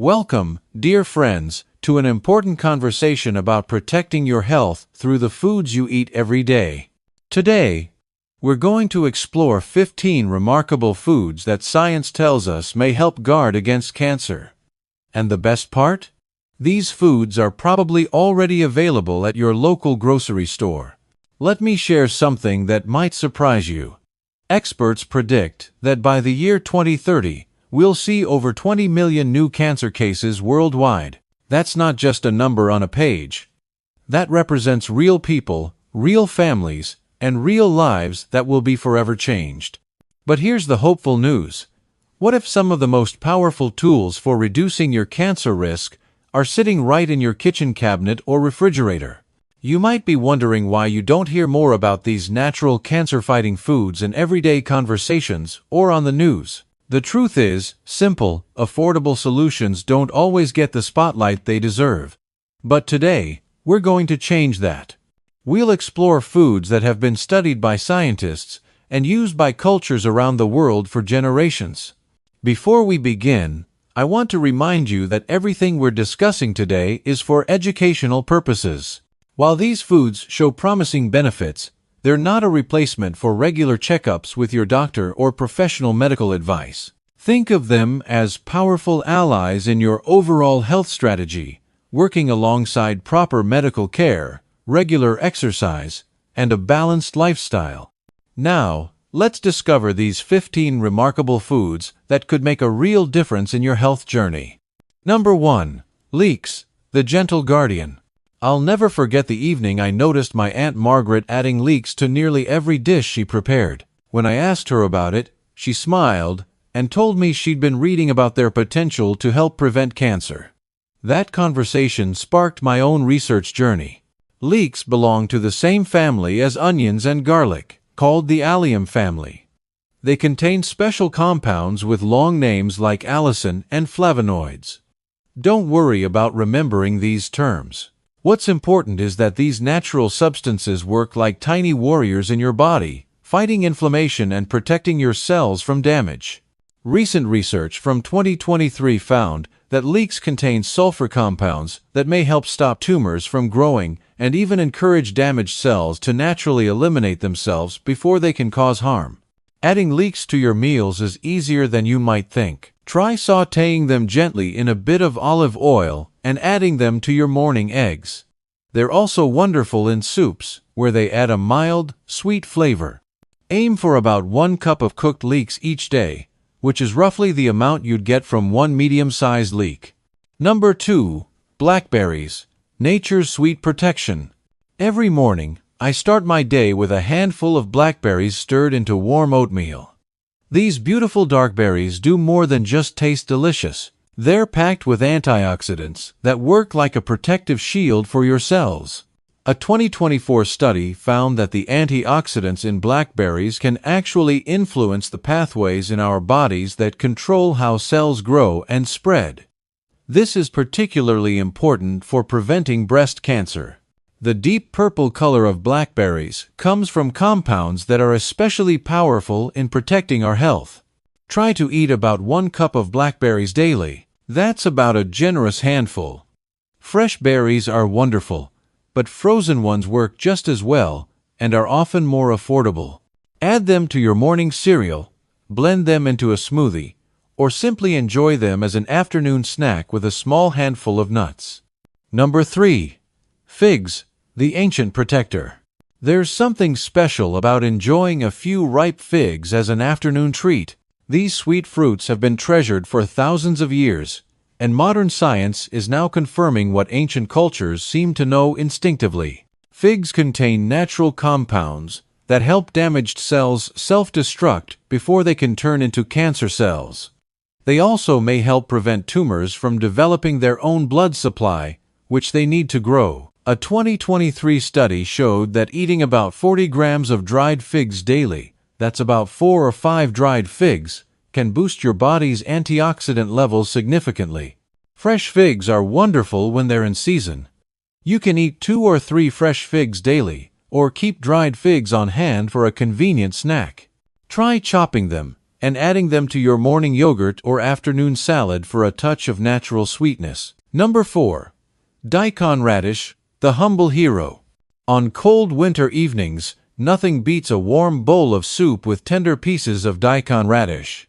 Welcome, dear friends, to an important conversation about protecting your health through the foods you eat every day. Today, we're going to explore 15 remarkable foods that science tells us may help guard against cancer. And the best part? These foods are probably already available at your local grocery store. Let me share something that might surprise you. Experts predict that by the year 2030, we'll see over 20 million new cancer cases worldwide. That's not just a number on a page. That represents real people, real families, and real lives that will be forever changed. But here's the hopeful news. What if some of the most powerful tools for reducing your cancer risk are sitting right in your kitchen cabinet or refrigerator? You might be wondering why you don't hear more about these natural cancer-fighting foods in everyday conversations or on the news. The truth is, simple, affordable solutions don't always get the spotlight they deserve. But today, we're going to change that. We'll explore foods that have been studied by scientists and used by cultures around the world for generations. Before we begin, I want to remind you that everything we're discussing today is for educational purposes. While these foods show promising benefits, they're not a replacement for regular checkups with your doctor or professional medical advice. Think of them as powerful allies in your overall health strategy, working alongside proper medical care, regular exercise, and a balanced lifestyle. Now, let's discover these 15 remarkable foods that could make a real difference in your health journey. Number 1. Leeks, the gentle guardian. I'll never forget the evening I noticed my Aunt Margaret adding leeks to nearly every dish she prepared. When I asked her about it, she smiled and told me she'd been reading about their potential to help prevent cancer. That conversation sparked my own research journey. Leeks belong to the same family as onions and garlic, called the allium family. They contain special compounds with long names like allicin and flavonoids. Don't worry about remembering these terms. What's important is that these natural substances work like tiny warriors in your body, fighting inflammation and protecting your cells from damage. Recent research from 2023 found that leeks contain sulfur compounds that may help stop tumors from growing and even encourage damaged cells to naturally eliminate themselves before they can cause harm. Adding leeks to your meals is easier than you might think. Try sautéing them gently in a bit of olive oil and adding them to your morning eggs. They're also wonderful in soups, where they add a mild, sweet flavor. Aim for about 1 cup of cooked leeks each day, which is roughly the amount you'd get from 1 medium-sized leek. Number 2. Blackberries, nature's sweet protection. Every morning, I start my day with a handful of blackberries stirred into warm oatmeal. These beautiful dark berries do more than just taste delicious. They're packed with antioxidants that work like a protective shield for your cells. A 2024 study found that the antioxidants in blackberries can actually influence the pathways in our bodies that control how cells grow and spread. This is particularly important for preventing breast cancer. The deep purple color of blackberries comes from compounds that are especially powerful in protecting our health. Try to eat about 1 cup of blackberries daily. That's about a generous handful. Fresh berries are wonderful, but frozen ones work just as well and are often more affordable. Add them to your morning cereal, blend them into a smoothie, or simply enjoy them as an afternoon snack with a small handful of nuts. Number 3. Figs, the ancient protector. There's something special about enjoying a few ripe figs as an afternoon treat. These sweet fruits have been treasured for thousands of years, and modern science is now confirming what ancient cultures seemed to know instinctively. Figs contain natural compounds that help damaged cells self-destruct before they can turn into cancer cells. They also may help prevent tumors from developing their own blood supply, which they need to grow. A 2023 study showed that eating about 40 grams of dried figs daily, that's about 4 or 5 dried figs, can boost your body's antioxidant levels significantly. Fresh figs are wonderful when they're in season. You can eat 2 or 3 fresh figs daily, or keep dried figs on hand for a convenient snack. Try chopping them, and adding them to your morning yogurt or afternoon salad for a touch of natural sweetness. Number 4. Daikon radish, the humble hero. On cold winter evenings, nothing beats a warm bowl of soup with tender pieces of daikon radish.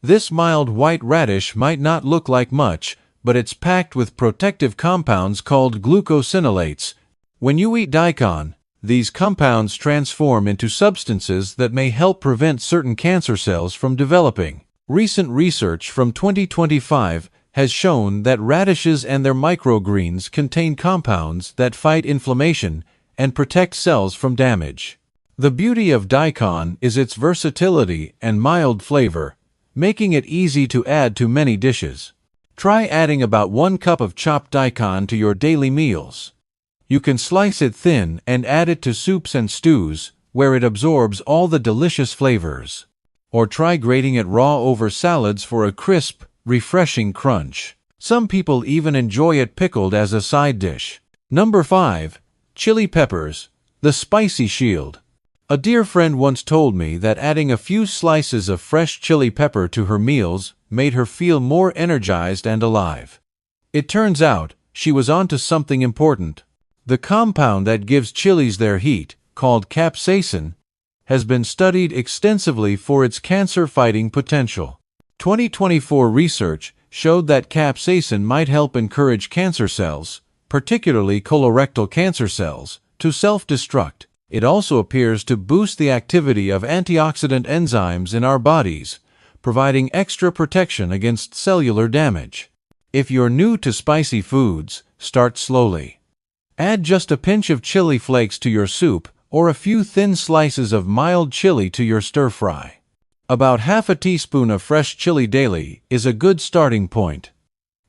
This mild white radish might not look like much, but it's packed with protective compounds called glucosinolates. When you eat daikon, these compounds transform into substances that may help prevent certain cancer cells from developing. Recent research from 2025 has shown that radishes and their microgreens contain compounds that fight inflammation and protect cells from damage. The beauty of daikon is its versatility and mild flavor, making it easy to add to many dishes. Try adding about 1 cup of chopped daikon to your daily meals. You can slice it thin and add it to soups and stews, where it absorbs all the delicious flavors. Or try grating it raw over salads for a crisp, refreshing crunch. Some people even enjoy it pickled as a side dish. Number 5. Chili peppers, the spicy shield. A dear friend once told me that adding a few slices of fresh chili pepper to her meals made her feel more energized and alive. It turns out she was onto something important. The compound that gives chilies their heat, called capsaicin, has been studied extensively for its cancer-fighting potential. 2024 research showed that capsaicin might help encourage cancer cells, particularly colorectal cancer cells, to self-destruct. It also appears to boost the activity of antioxidant enzymes in our bodies, providing extra protection against cellular damage. If you're new to spicy foods, start slowly. Add just a pinch of chili flakes to your soup or a few thin slices of mild chili to your stir-fry. About half a teaspoon of fresh chili daily is a good starting point.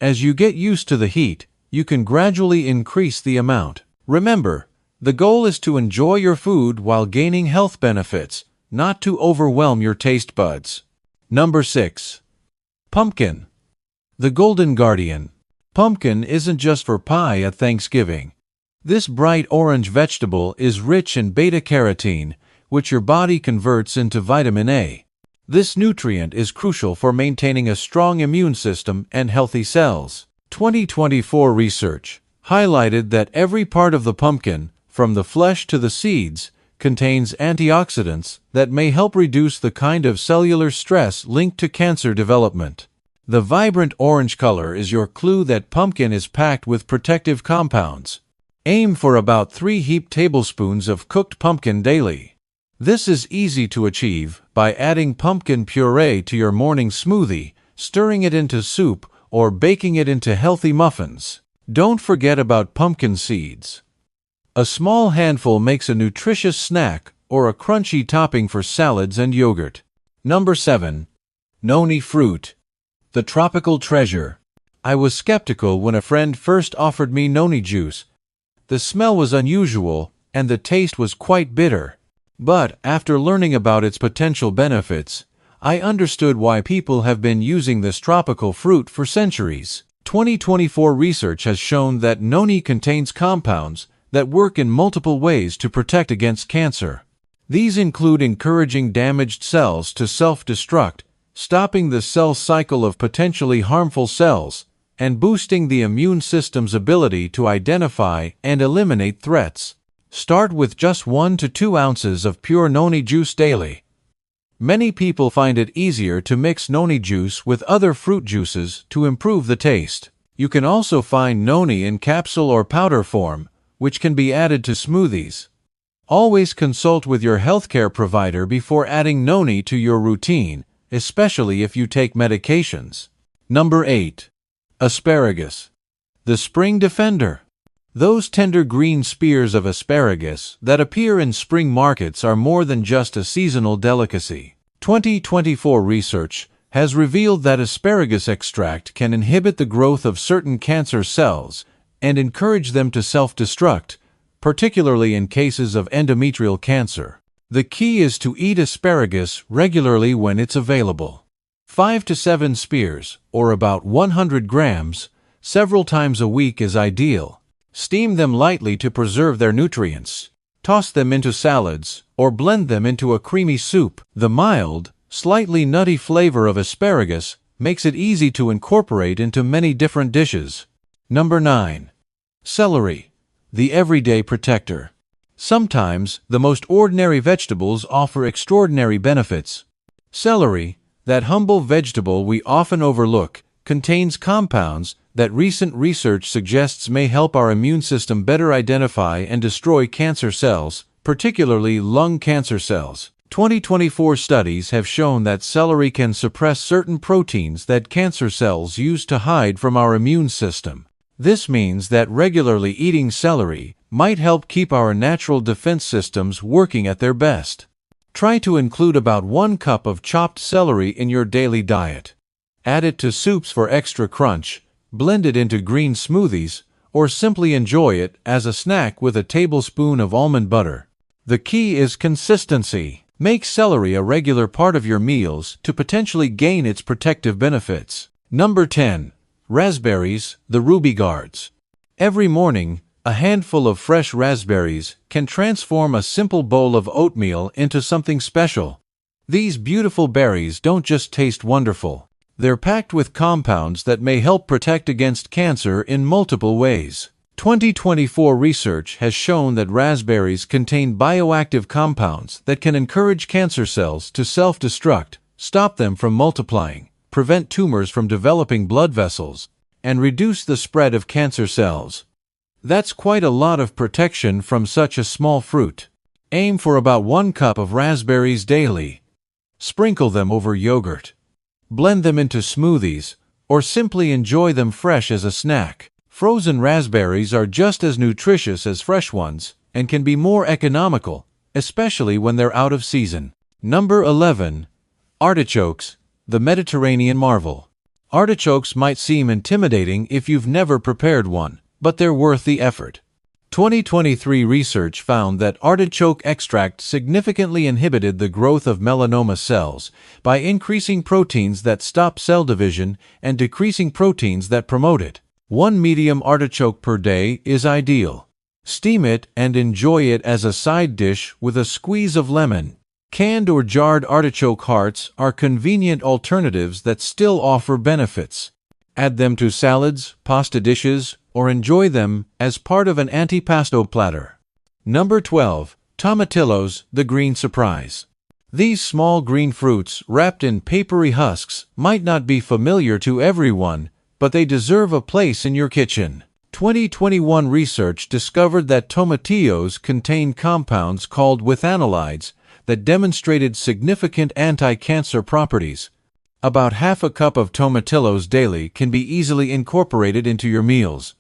As you get used to the heat, you can gradually increase the amount. Remember, the goal is to enjoy your food while gaining health benefits, not to overwhelm your taste buds. Number 6. Pumpkin, the golden guardian. Pumpkin isn't just for pie at Thanksgiving. This bright orange vegetable is rich in beta-carotene, which your body converts into vitamin A. This nutrient is crucial for maintaining a strong immune system and healthy cells. 2024 research highlighted that every part of the pumpkin, from the flesh to the seeds, contains antioxidants that may help reduce the kind of cellular stress linked to cancer development. The vibrant orange color is your clue that pumpkin is packed with protective compounds. Aim for about 3 heaped tablespoons of cooked pumpkin daily. This is easy to achieve by adding pumpkin puree to your morning smoothie, stirring it into soup, or baking it into healthy muffins. Don't forget about pumpkin seeds. A small handful makes a nutritious snack or a crunchy topping for salads and yogurt. Number 7. Noni fruit, the tropical treasure. I was skeptical when a friend first offered me noni juice. The smell was unusual, and the taste was quite bitter. But after learning about its potential benefits, I understood why people have been using this tropical fruit for centuries. 2024 research has shown that noni contains compounds that work in multiple ways to protect against cancer. These include encouraging damaged cells to self-destruct, stopping the cell cycle of potentially harmful cells, and boosting the immune system's ability to identify and eliminate threats. Start with just 1 to 2 ounces of pure noni juice daily. Many people find it easier to mix noni juice with other fruit juices to improve the taste. You can also find noni in capsule or powder form, which can be added to smoothies. Always consult with your healthcare provider before adding noni to your routine, especially if you take medications. Number 8. Asparagus, the spring defender. Those tender green spears of asparagus that appear in spring markets are more than just a seasonal delicacy. 2024 research has revealed that asparagus extract can inhibit the growth of certain cancer cells and encourage them to self-destruct, particularly in cases of endometrial cancer. The key is to eat asparagus regularly when it's available. 5 to 7 spears, or about 100 grams, several times a week is ideal. Steam them lightly to preserve their nutrients. Toss them into salads, or blend them into a creamy soup. The mild, slightly nutty flavor of asparagus makes it easy to incorporate into many different dishes. Number 9. Celery, the everyday protector. Sometimes the most ordinary vegetables offer extraordinary benefits. Celery, that humble vegetable we often overlook, contains compounds that recent research suggests may help our immune system better identify and destroy cancer cells, particularly lung cancer cells. 2024 studies have shown that celery can suppress certain proteins that cancer cells use to hide from our immune system. This means that regularly eating celery might help keep our natural defense systems working at their best. Try to include about 1 cup of chopped celery in your daily diet. Add it to soups for extra crunch, blend it into green smoothies, or simply enjoy it as a snack with a tablespoon of almond butter. The key is consistency. Make celery a regular part of your meals to potentially gain its protective benefits. Number 10. Raspberries, the Ruby Guards. Every morning, a handful of fresh raspberries can transform a simple bowl of oatmeal into something special. These beautiful berries don't just taste wonderful. They're packed with compounds that may help protect against cancer in multiple ways. 2024 research has shown that raspberries contain bioactive compounds that can encourage cancer cells to self-destruct, stop them from multiplying, prevent tumors from developing blood vessels, and reduce the spread of cancer cells. That's quite a lot of protection from such a small fruit. Aim for about 1 cup of raspberries daily. Sprinkle them over yogurt. Blend them into smoothies, or simply enjoy them fresh as a snack. Frozen raspberries are just as nutritious as fresh ones and can be more economical, especially when they're out of season. Number 11. Artichokes, the Mediterranean marvel. Artichokes might seem intimidating if you've never prepared one, but they're worth the effort. 2023 research found that artichoke extract significantly inhibited the growth of melanoma cells by increasing proteins that stop cell division and decreasing proteins that promote it. 1 medium artichoke per day is ideal. Steam it and enjoy it as a side dish with a squeeze of lemon. Canned or jarred artichoke hearts are convenient alternatives that still offer benefits. Add them to salads, pasta dishes, or enjoy them as part of an antipasto platter. Number 12. Tomatillos, the green surprise. These small green fruits wrapped in papery husks might not be familiar to everyone, but they deserve a place in your kitchen. 2021 research discovered that tomatillos contain compounds called withanolides that demonstrated significant anti-cancer properties. About half a cup of tomatillos daily can be easily incorporated into your meals.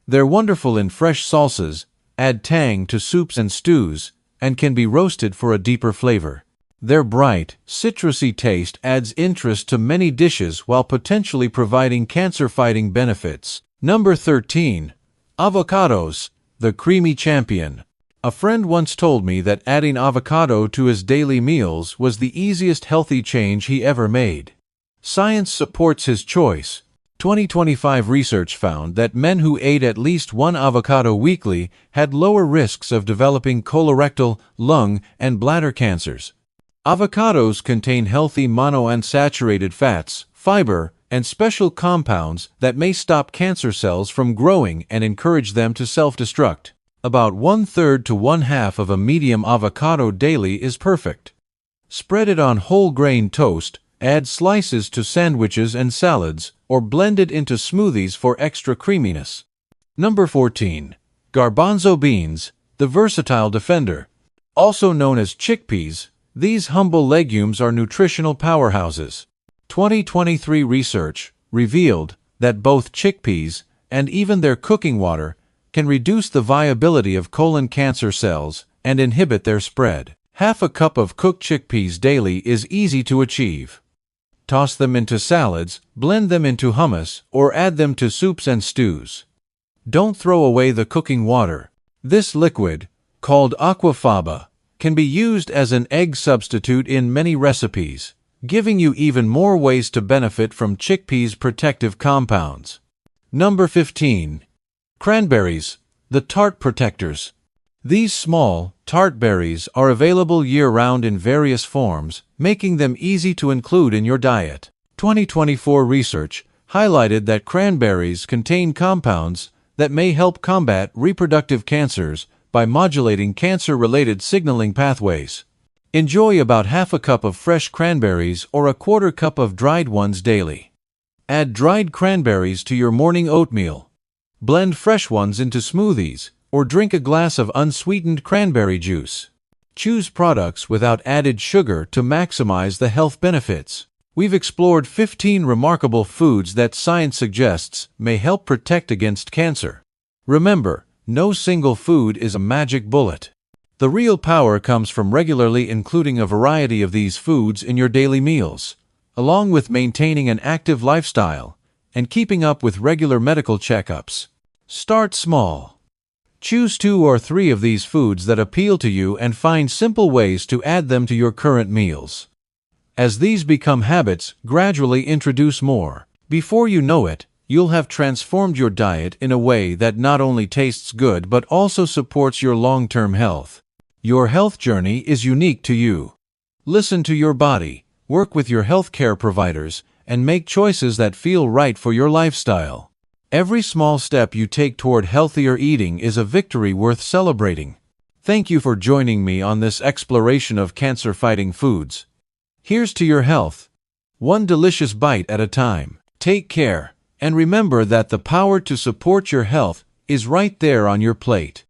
They're wonderful in fresh salsas, add tang to soups and stews, and can be roasted for a deeper flavor. Their bright, citrusy taste adds interest to many dishes while potentially providing cancer-fighting benefits. Number 13. Avocados, the creamy champion. A friend once told me that adding avocado to his daily meals was the easiest healthy change he ever made. Science supports his choice. 2025 research found that men who ate at least 1 avocado weekly had lower risks of developing colorectal, lung, and bladder cancers. Avocados contain healthy monounsaturated fats, fiber, and special compounds that may stop cancer cells from growing and encourage them to self-destruct. About 1/3 to 1/2 of a medium avocado daily is perfect. Spread it on whole grain toast, add slices to sandwiches and salads, or blend it into smoothies for extra creaminess. Number 14. Garbanzo beans, the versatile defender. Also known as chickpeas, these humble legumes are nutritional powerhouses. 2023 research revealed that both chickpeas and even their cooking water can reduce the viability of colon cancer cells and inhibit their spread. Half a cup of cooked chickpeas daily is easy to achieve. Toss them into salads, blend them into hummus, or add them to soups and stews. Don't throw away the cooking water. This liquid, called aquafaba, can be used as an egg substitute in many recipes, giving you even more ways to benefit from chickpeas' protective compounds. Number 15. Cranberries, the tart protectors. These small, tart berries are available year-round in various forms, making them easy to include in your diet. 2024 research highlighted that cranberries contain compounds that may help combat reproductive cancers by modulating cancer-related signaling pathways. Enjoy about half a cup of fresh cranberries or a quarter cup of dried ones daily. Add dried cranberries to your morning oatmeal. Blend fresh ones into smoothies, or drink a glass of unsweetened cranberry juice. Choose products without added sugar to maximize the health benefits. We've explored 15 remarkable foods that science suggests may help protect against cancer. Remember, no single food is a magic bullet. The real power comes from regularly including a variety of these foods in your daily meals, along with maintaining an active lifestyle and keeping up with regular medical checkups. Start small. Choose 2 or 3 of these foods that appeal to you and find simple ways to add them to your current meals. As these become habits, gradually introduce more. Before you know it, you'll have transformed your diet in a way that not only tastes good but also supports your long-term health. Your health journey is unique to you. Listen to your body, work with your healthcare providers, and make choices that feel right for your lifestyle. Every small step you take toward healthier eating is a victory worth celebrating. Thank you for joining me on this exploration of cancer-fighting foods. Here's to your health, one delicious bite at a time. Take care, and remember that the power to support your health is right there on your plate.